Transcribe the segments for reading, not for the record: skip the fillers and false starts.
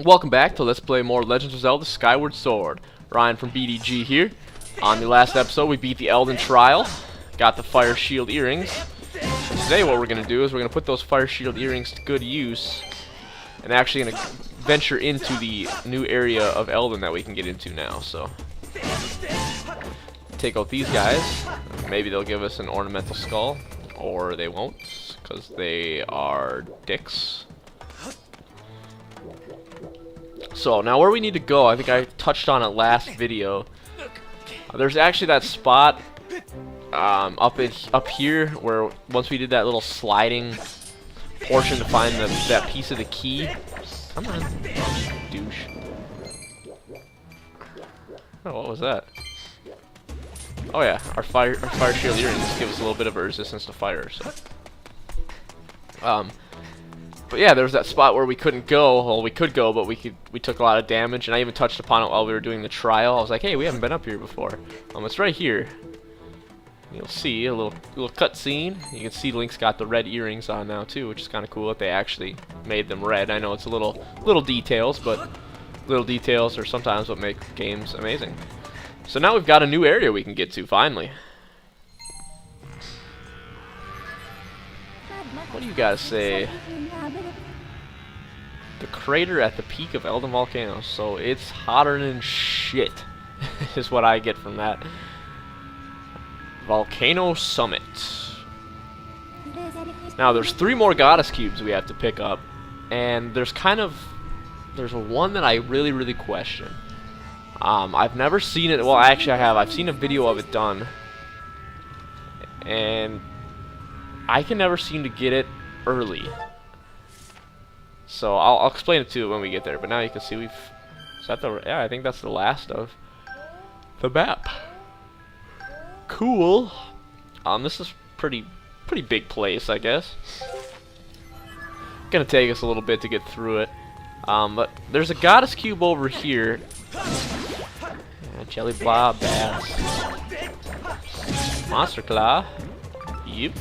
Welcome back to Let's Play more Legends of Zelda Skyward Sword. Ryan from BDG here. On the last episode we beat the Eldin Trial, got the Fire Shield Earrings. And today what we're going to do is we're going to put those Fire Shield Earrings to good use and actually going to venture into the new area of Eldin that we can get into now. So take out these guys. Maybe they'll give us an ornamental skull, or they won't, because they are dicks. So now where we need to go, I think I touched on it last video. There's actually that spot up here where once we did that little sliding portion to find that piece of the key. Come on, douche. Oh, what was that? Oh yeah, our fire shield earrings give us a little bit of a resistance to fire. So, but yeah, there was that spot where we couldn't go. Well, we could go, but we took a lot of damage, and I even touched upon it while we were doing the trial. I was like, hey, we haven't been up here before. It's right here. You'll see a little cutscene. You can see Link's got the red earrings on now too, which is kind of cool that they actually made them red. I know it's a little details, but little details are sometimes what make games amazing. So now we've got a new area we can get to finally. What do you guys say? The crater at the peak of Eldin Volcano. So it's hotter than shit, is what I get from that. Volcano Summit. Now there's 3 more goddess cubes we have to pick up, and there's one that I really question. I've never seen it. Well, actually I have. I've seen a video of it done, and I can never seem to get it early. So I'll explain it to you when we get there. But now you can see we've... Is that the... Yeah, I think that's the last of the map. Cool. This is pretty big place, I guess. Gonna take us a little bit to get through it. But there's a goddess cube over here. Yeah, Jelly Blob Bass. Monster Claw. Yep.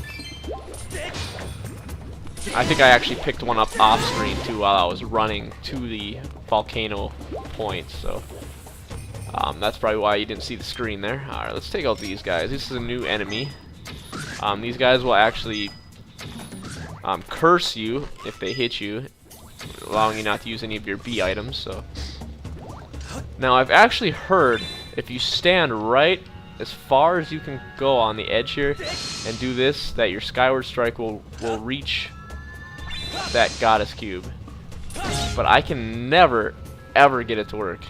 I think I actually picked one up off screen too while I was running to the volcano point, so that's probably why you didn't see the screen there. Alright, let's take out these guys. This is a new enemy. These guys will actually curse you if they hit you, allowing you not to use any of your B items. So now I've actually heard if you stand right as far as you can go on the edge here and do this, that your Skyward Strike will reach that goddess cube. But I can never ever get it to work.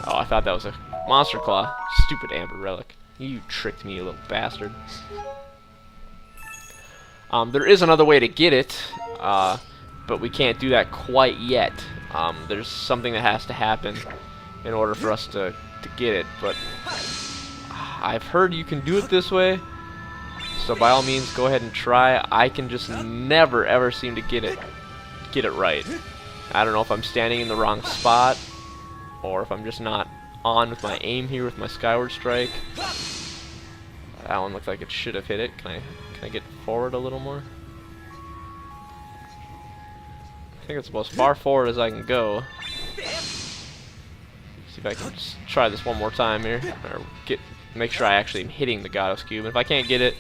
Oh, I thought that was a Monster Claw. Stupid Amber Relic. You tricked me, you little bastard. There is another way to get it, but we can't do that quite yet. There's something that has to happen in order for us to get it, but I've heard you can do it this way, so by all means go ahead and try. I can just never ever seem to get it right. I don't know if I'm standing in the wrong spot, or if I'm just not on with my aim here with my Skyward Strike. That one looked like it should have hit it. Can I get forward a little more? I think it's about as far forward as I can go. See if I can just try this one more time here, or make sure I actually am hitting the goddess cube. And if I can't get it,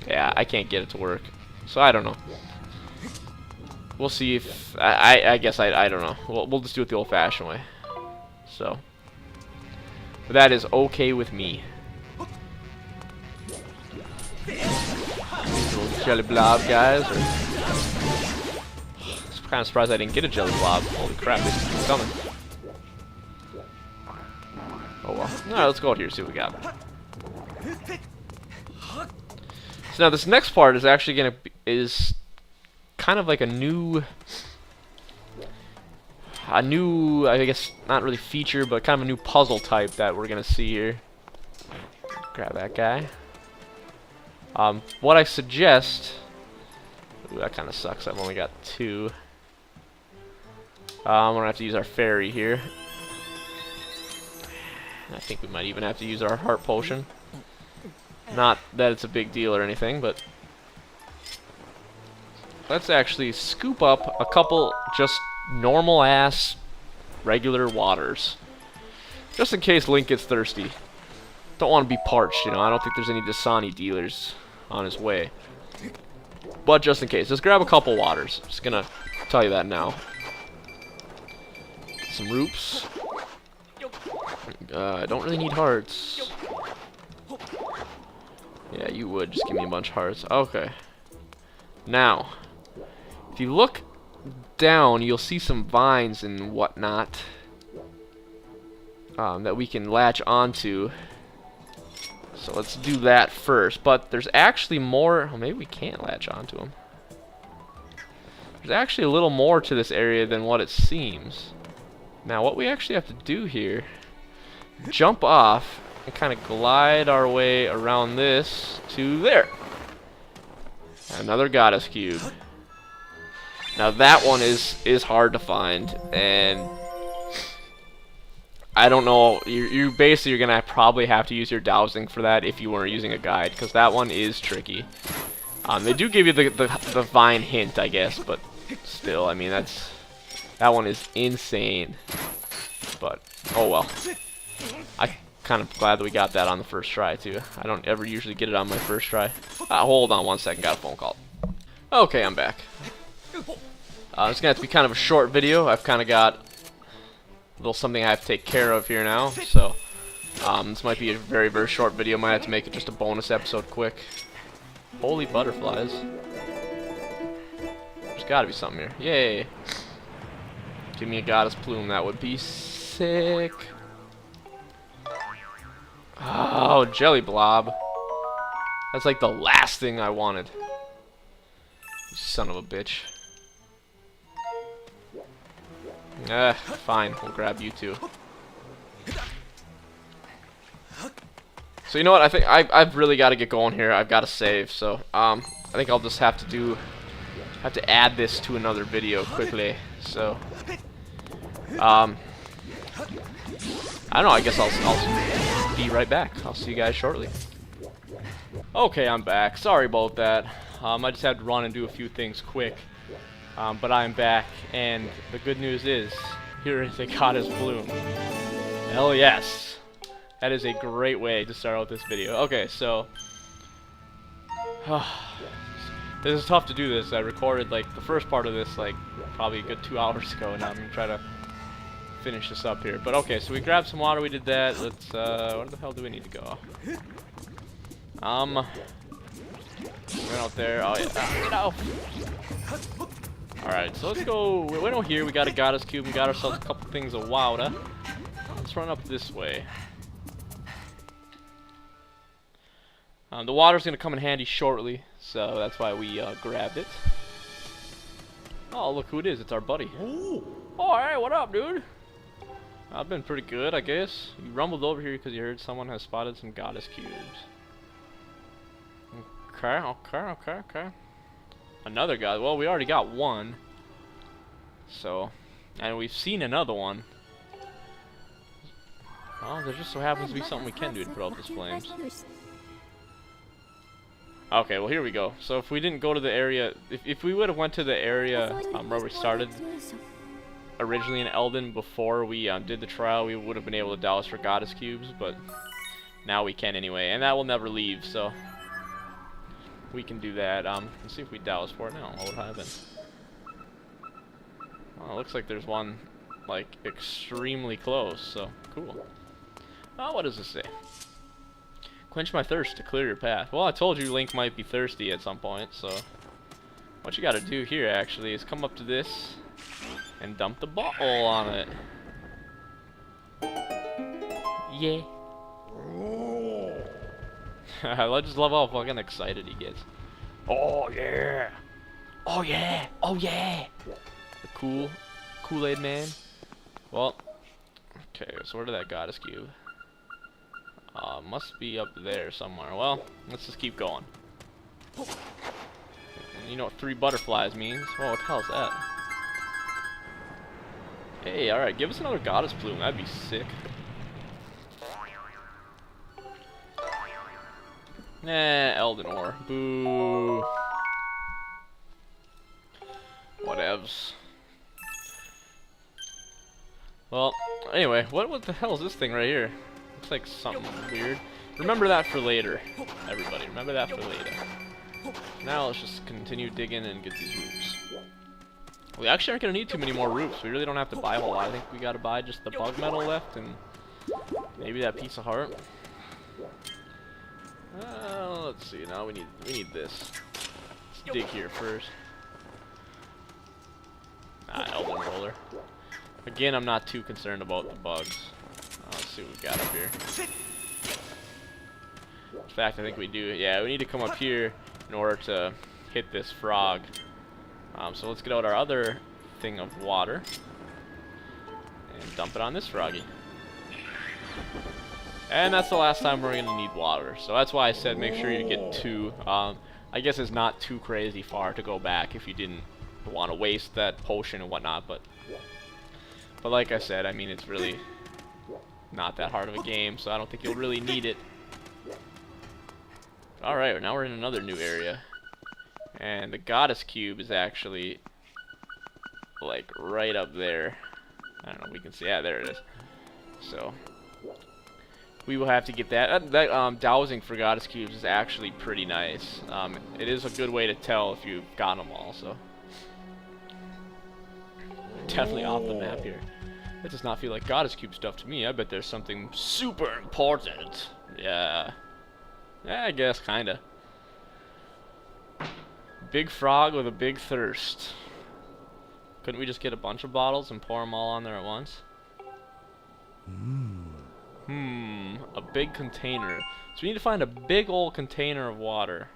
yeah, I can't get it to work. So I don't know. We'll see if I guess I don't know. We'll just do it the old-fashioned way. So, but that is okay with me. These little jelly blob guys. I'm kind of surprised I didn't get a jelly blob. Holy crap, it's coming. Oh well. Alright, let's go out here and see what we got. So now this next part is actually is kind of like a new, I guess not really feature, but kind of a new puzzle type that we're gonna see here. Grab that guy. What I suggest... Ooh, that kind of sucks. I've only got 2. We're gonna have to use our fairy here. I think we might even have to use our heart potion. Not that it's a big deal or anything, but let's actually scoop up a couple just normal ass regular waters. Just in case Link gets thirsty. Don't want to be parched, you know. I don't think there's any Dasani dealers on his way. But just in case, just grab a couple waters. Just gonna tell you that now. Some roops. I don't really need hearts. Yeah, you would. Just give me a bunch of hearts. Okay. Now, if you look down, you'll see some vines and whatnot that we can latch onto. So let's do that first. But there's actually more. Well, maybe we can't latch onto them. There's actually a little more to this area than what it seems. Now, what we actually have to do here, jump off and kind of glide our way around this to there. Another goddess cube. Now that one is hard to find, and I don't know. You basically, you're gonna probably have to use your dowsing for that if you weren't using a guide, because that one is tricky. They do give you the vine hint, I guess, but still, I mean that one is insane. But oh well. I kind of glad that we got that on the first try too. I don't ever usually get it on my first try. Hold on one second, got a phone call. Okay, I'm back. It's gonna have to be kind of a short video. I've kind of got a little something I have to take care of here now, so this might be a very, very short video. Might have to make it just a bonus episode quick. Holy butterflies. There's gotta be something here. Yay. Give me a goddess plume, that would be sick. Oh, jelly blob. That's like the last thing I wanted. You son of a bitch. Fine, we'll grab you too. So you know what? I think I've really got to get going here. I've got to save. So I think I'll just have to add this to another video quickly. So I don't know. I guess I'll be right back. I'll see you guys shortly. Okay, I'm back. Sorry about that. I just had to run and do a few things quick. But I'm back, and the good news is, here is a goddess bloom. Hell yes! That is a great way to start out this video. Okay, so this is tough to do this. I recorded like the first part of this like probably a good 2 hours ago, and I'm gonna try to finish this up here. But okay, so we grabbed some water, we did that. Let's where the hell do we need to go? Went out there. Oh yeah. Get out. Alright, so let's go. We went over here, we got a goddess cube, we got ourselves a couple things of water. Let's run up this way. The water's gonna come in handy shortly, so that's why we grabbed it. Oh, look who it is, it's our buddy. Oh, hey, what up, dude? I've been pretty good, I guess. You rumbled over here because you heard someone has spotted some goddess cubes. Okay. Another god. Well, we already got one. So, and we've seen another one. Oh, there just so happens to be something we can do to put out these flames. Okay, well here we go. So if we didn't go to the area, if we would have went to the area where we started originally in Eldin before we did the trial, we would have been able to douse for goddess cubes, but now we can anyway, and that will never leave, so we can do that. Let's see if we douse for it now. What would happen? Well, it looks like there's one like extremely close, so cool. Oh, what does this say? Quench my thirst to clear your path. Well, I told you Link might be thirsty at some point, so what you gotta do here actually is come up to this and dump the bottle on it. Yeah. I just love how fucking excited he gets. Oh yeah! Oh yeah! Oh yeah! The Kool-Aid man. Well, okay, so where did that goddess cube? Must be up there somewhere. Well, let's just keep going. And you know what 3 butterflies means? Well, what the hell is that? Hey, alright, give us another goddess plume. That'd be sick. Nah, Eldin ore. Boo. Whatevs. Well, anyway, what the hell is this thing right here? Looks like something weird. Remember that for later, everybody. Remember that for later. Now let's just continue digging and get these roots. We actually aren't going to need too many more roots. We really don't have to buy a whole lot. I think we got to buy just the bug metal left and maybe that piece of heart. Let's see. Now we need this. Let's dig here first. Eldin roller. Again, I'm not too concerned about the bugs. Let's see what we've got up here. In fact, I think we do. Yeah, we need to come up here in order to hit this frog. So let's get out our other thing of water and dump it on this froggy. And that's the last time we're going to need water. So that's why I said make sure you get 2. I guess it's not too crazy far to go back if you didn't want to waste that potion and whatnot. But like I said, I mean, it's really not that hard of a game, so I don't think you'll really need it. Alright, now we're in another new area. And the goddess cube is actually like right up there. I don't know if we can see. Yeah, there it is. So we will have to get that. Dowsing for goddess cubes is actually pretty nice. It is a good way to tell if you've got them all. So definitely off the map here. It does not feel like goddess cube stuff to me. I bet there's something super important. Yeah. Yeah, I guess kinda. Big frog with a big thirst. Couldn't we just get a bunch of bottles and pour them all on there at once? A big container. So we need to find a big old container of water.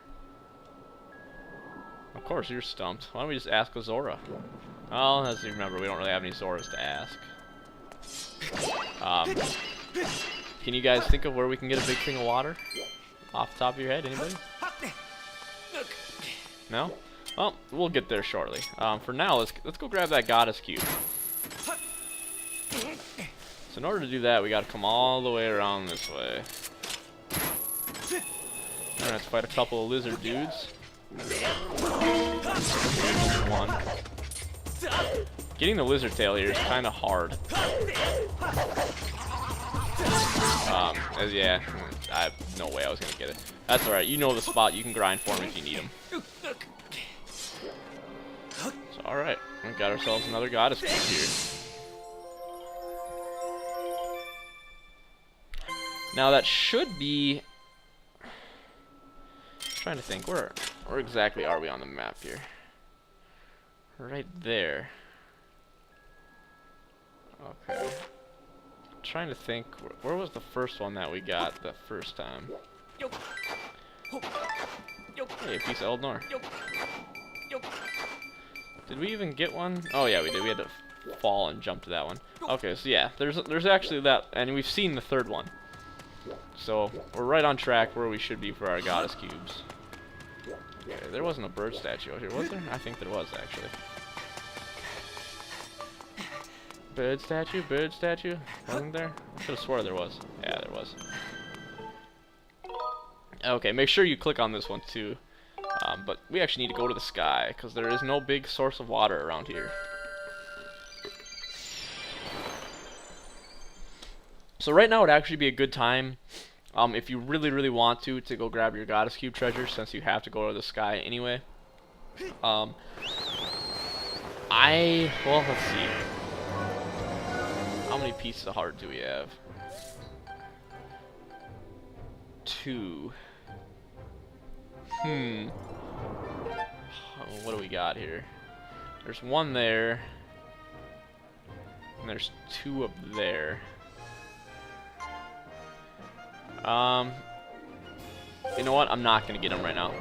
Of course, you're stumped. Why don't we just ask a Zora? Well, as you remember, we don't really have any Zoras to ask. Can you guys think of where we can get a big thing of water? Off the top of your head, anybody? No? Well, we'll get there shortly. For now, let's go grab that goddess cube. So in order to do that, we gotta come all the way around this way. We're gonna have to fight a couple of lizard dudes. One. Getting the lizard tail here is kind of hard. Yeah, I have no way I was gonna get it. That's alright, you know the spot, you can grind for him if you need him. So alright, we got ourselves another goddess cube here. Now that should be... I'm trying to think, where exactly are we on the map here? Right there. Okay. Trying to think, where was the first one that we got the first time? Hey, a piece of Eldnor. Did we even get one? Oh yeah, we did. We had to fall and jump to that one. Okay, so yeah, there's actually that, and we've seen the third one. So we're right on track where we should be for our goddess cubes. Okay, there wasn't a bird statue out here, was there? I think there was actually. Bird statue? Bird statue? Wasn't there? I could have swore there was. Yeah, there was. Okay, make sure you click on this one too. But we actually need to go to the sky, because there is no big source of water around here. So right now would actually be a good time, if you really want to go grab your goddess cube treasure, since you have to go to the sky anyway. Well, let's see. How many pieces of heart do we have? 2. What do we got here? There's 1 there. And there's 2 up there. You know what? I'm not gonna get them right now.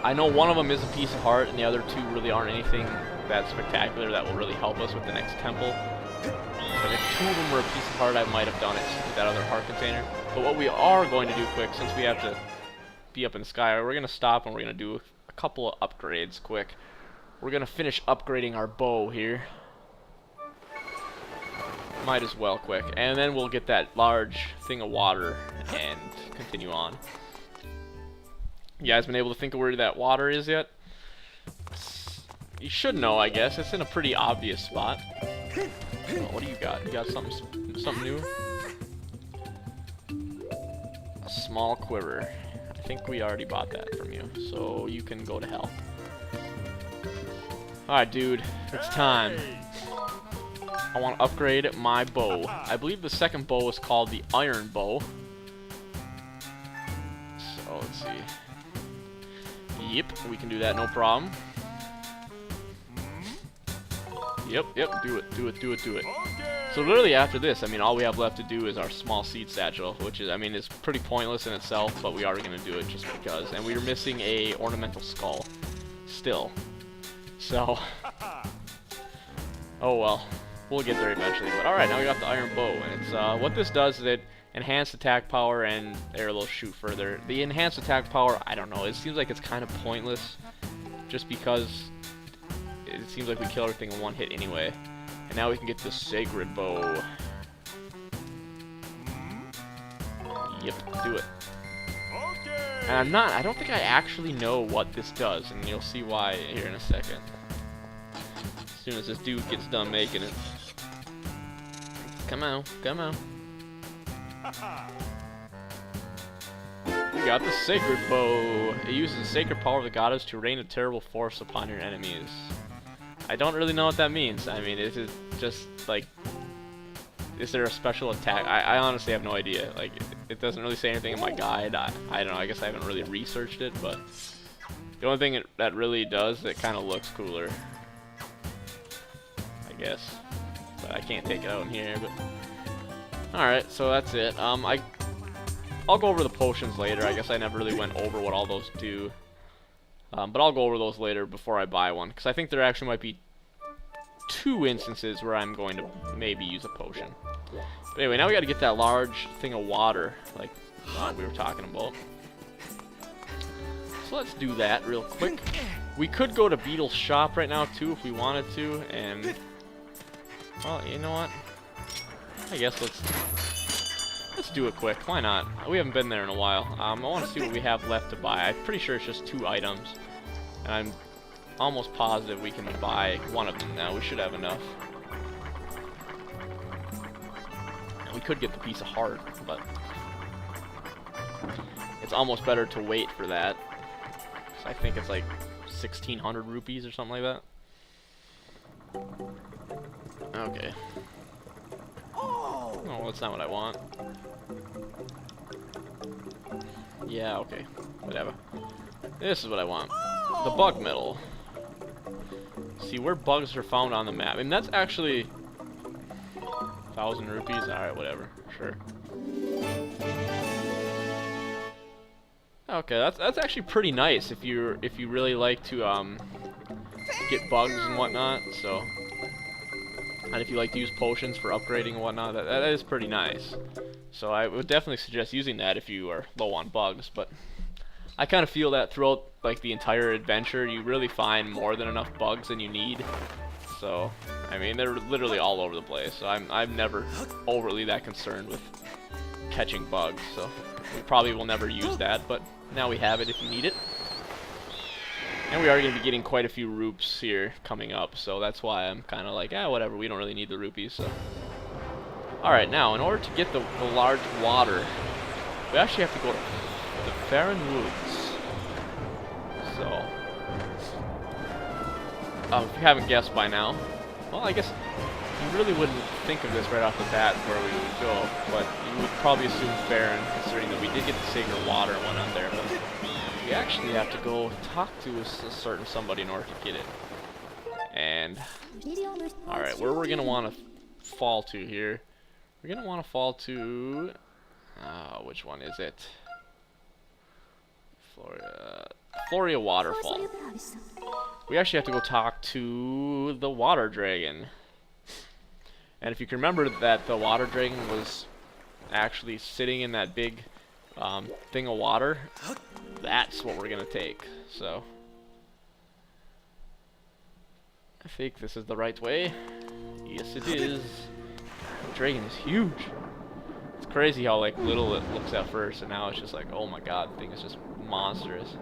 I know one of them is a piece of heart, and the other 2 really aren't anything that spectacular that will really help us with the next temple. But if 2 of them were a piece of heart, I might have done it to get that other heart container. But what we are going to do quick, since we have to be up in the sky, we're gonna stop and we're gonna do a couple of upgrades quick. We're gonna finish upgrading our bow here. Might as well quick, and then we'll get that large thing of water and continue on. You guys been able to think of where that water is yet? you should know, I guess. It's in a pretty obvious spot. Well, what do you got? You got something new? A small quiver. I think we already bought that from you, so you can go to hell. Alright, dude. It's time. I want to upgrade my bow. I believe the second bow is called the iron bow. So, let's see. Yep, we can do that, no problem. Yep, do it. So literally after this, I mean, all we have left to do is our small seed satchel, which is, I mean, it's pretty pointless in itself, but we are going to do it just because. And we are missing a ornamental skull still. So, oh well, we'll get there eventually. But alright, now we got the iron bow, and it's, what this does is it enhanced attack power and arrows shoot further. The enhanced attack power, I don't know, it seems like it's kind of pointless, just because it seems like we kill everything in one hit anyway. And now we can get the sacred bow. Yep, do it. And I don't think I actually know what this does, and you'll see why here in a second. As soon as this dude gets done making it. Come on. We got the sacred bow. It uses the sacred power of the goddess to rain a terrible force upon your enemies. I don't really know what that means. I mean, is it just like, is there a special attack? I honestly have no idea. Like, it doesn't really say anything in my guide. I don't know. I guess I haven't really researched it, but the only thing that really does, it kind of looks cooler, I guess. But I can't take it out in here. But all right, so that's it. I'll go over the potions later. I guess I never really went over what all those do. But I'll go over those later before I buy one, because I think there actually might be 2 instances where I'm going to maybe use a potion. But anyway, now we got to get that large thing of water, like we were talking about. So let's do that real quick. We could go to Beetle's shop right now too if we wanted to, and well, you know what? I guess let's do it quick. Why not? We haven't been there in a while. I want to see what we have left to buy. I'm pretty sure it's just 2 items. And I'm almost positive we can buy one of them now. We should have enough. We could get the piece of heart, but it's almost better to wait for that. So I think it's like 1,600 rupees or something like that. Okay. Oh, that's not what I want. Yeah, okay. Whatever. This is what I want. The bug medal. See where bugs are found on the map. And that's actually 1,000 rupees. Alright, whatever. Sure. Okay, that's actually pretty nice if you really like to get bugs and whatnot, so. And if you like to use potions for upgrading and whatnot, that is pretty nice. So I would definitely suggest using that if you are low on bugs, but I kind of feel that throughout like the entire adventure, you really find more than enough bugs than you need. So, I mean, they're literally all over the place. So I'm never overly that concerned with catching bugs. So we probably will never use that, but now we have it if you need it. And we are going to be getting quite a few rupees here coming up, so that's why I'm kind of like, whatever, we don't really need the rupees, so. Alright, now, in order to get the large water, we actually have to go to the Farron Woods. So, if you haven't guessed by now, well, I guess you really wouldn't think of this right off the bat where we would go, but you would probably assume Farron, considering that we did get the sacred water and whatnot there, but we actually have to go talk to a certain somebody in order to get it. And, alright, where we're going to want to fall to here, we're going to want to fall to, which one is it? Floria Waterfall. We actually have to go talk to the water dragon. And if you can remember that the water dragon was actually sitting in that big thing of water, that's what we're gonna take. So I think this is the right way. Yes, it is. The dragon is huge. It's crazy how like little it looks at first, and now it's just like, oh my god, the thing is just monstrous.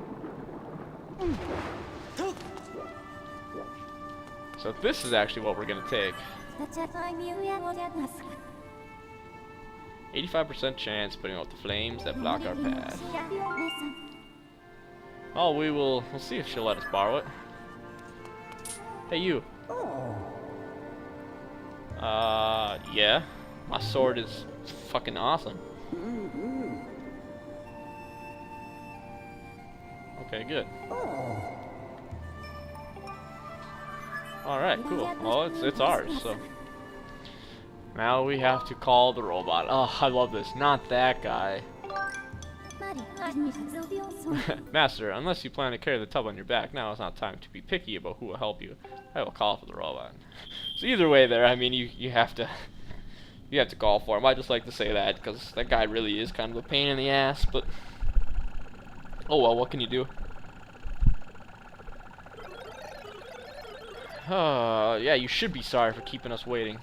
So this is actually what we're gonna take. 85% chance putting out the flames that block our path. Oh, we'll see if she'll let us borrow it. Hey, you. Yeah. My sword is fucking awesome. Okay, good. Alright, cool. Well, it's ours, so. Now we have to call the robot. Oh, I love this. Not that guy. Master, unless you plan to carry the tub on your back, now is not time to be picky about who will help you. I will call for the robot. So either way there, I mean, you have to call for him. I just like to say that because that guy really is kind of a pain in the ass, but oh well, what can you do? Yeah, you should be sorry for keeping us waiting.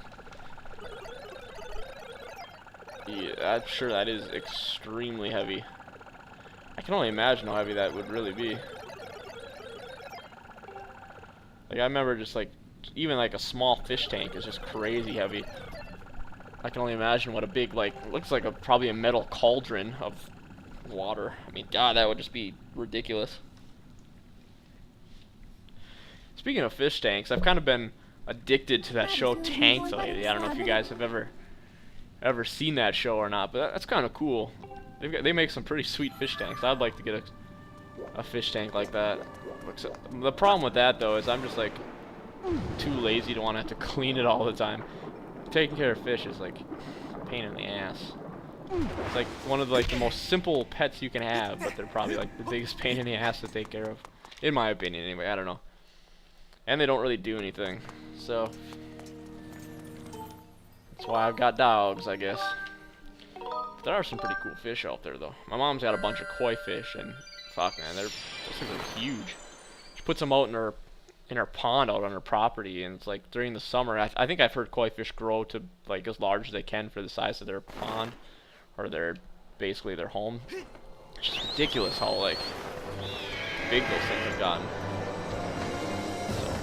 Yeah, I'm sure that is extremely heavy. I can only imagine how heavy that would really be. Like, I remember just like, even like a small fish tank is just crazy heavy. I can only imagine what a big, like, looks like probably a metal cauldron of water. I mean, God, that would just be ridiculous. Speaking of fish tanks, I've kind of been addicted to that show Tanks lately. I don't know if you guys have ever seen that show or not, but that's kind of cool. They make some pretty sweet fish tanks. I'd like to get a fish tank like that. The problem with that though is I'm just like too lazy to want to have to clean it all the time. Taking care of fish is like a pain in the ass. It's like one of the most simple pets you can have, but they're probably like the biggest pain in the ass to take care of, in my opinion. Anyway, I don't know. And they don't really do anything, so that's why I've got dogs, I guess. There are some pretty cool fish out there, though. My mom's got a bunch of koi fish, and fuck, man, those things are huge. She puts them out in her pond out on her property, and it's like during the summer. I think I've heard koi fish grow to like as large as they can for the size of their pond, or basically their home. It's just ridiculous how like big those things have gotten.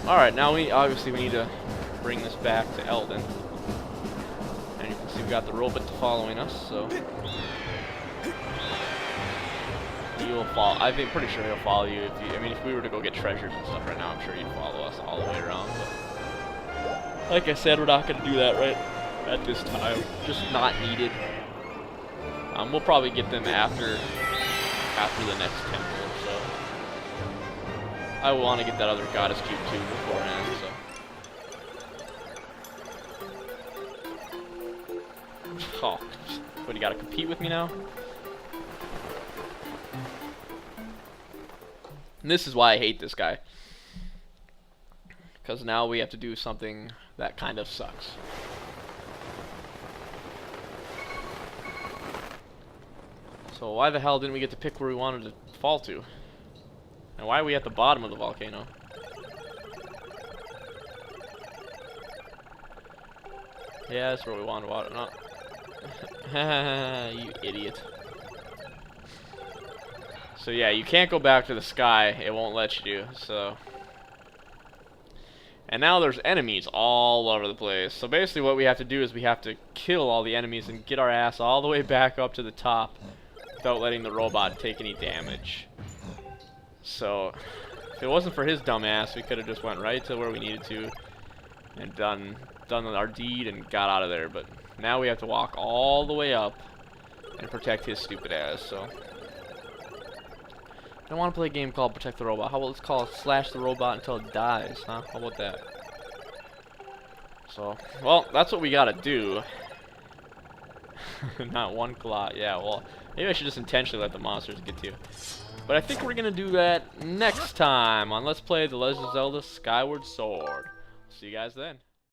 So, all right, now we need to bring this back to Eldin. And you can see we've got the robot following us, so he'll follow. I think pretty sure he'll follow you I mean, if we were to go get treasures and stuff right now, I'm sure he'd follow us all the way around. But like I said, we're not gonna do that right at this time. Just not needed. We'll probably get them after the next temple. So I want to get that other goddess cube too beforehand. So. Oh, what, you gotta compete with me now? And this is why I hate this guy. Because now we have to do something that kind of sucks. So why the hell didn't we get to pick where we wanted to fall to? And why are we at the bottom of the volcano? Yeah, that's where we wanted water. No. You idiot. So yeah, you can't go back to the sky. It won't let you. So, and now there's enemies all over the place. So basically what we have to do is we have to kill all the enemies and get our ass all the way back up to the top without letting the robot take any damage. So if it wasn't for his dumb ass, we could have just went right to where we needed to and done our deed and got out of there. But now we have to walk all the way up and protect his stupid ass. So I want to play a game called Protect the Robot. How about let's call it Slash the Robot until it dies, huh? How about that? So, well, that's what we gotta do. Not one clot. Yeah, well, maybe I should just intentionally let the monsters get to you. But I think we're gonna do that next time on Let's Play The Legend of Zelda Skyward Sword. See you guys then.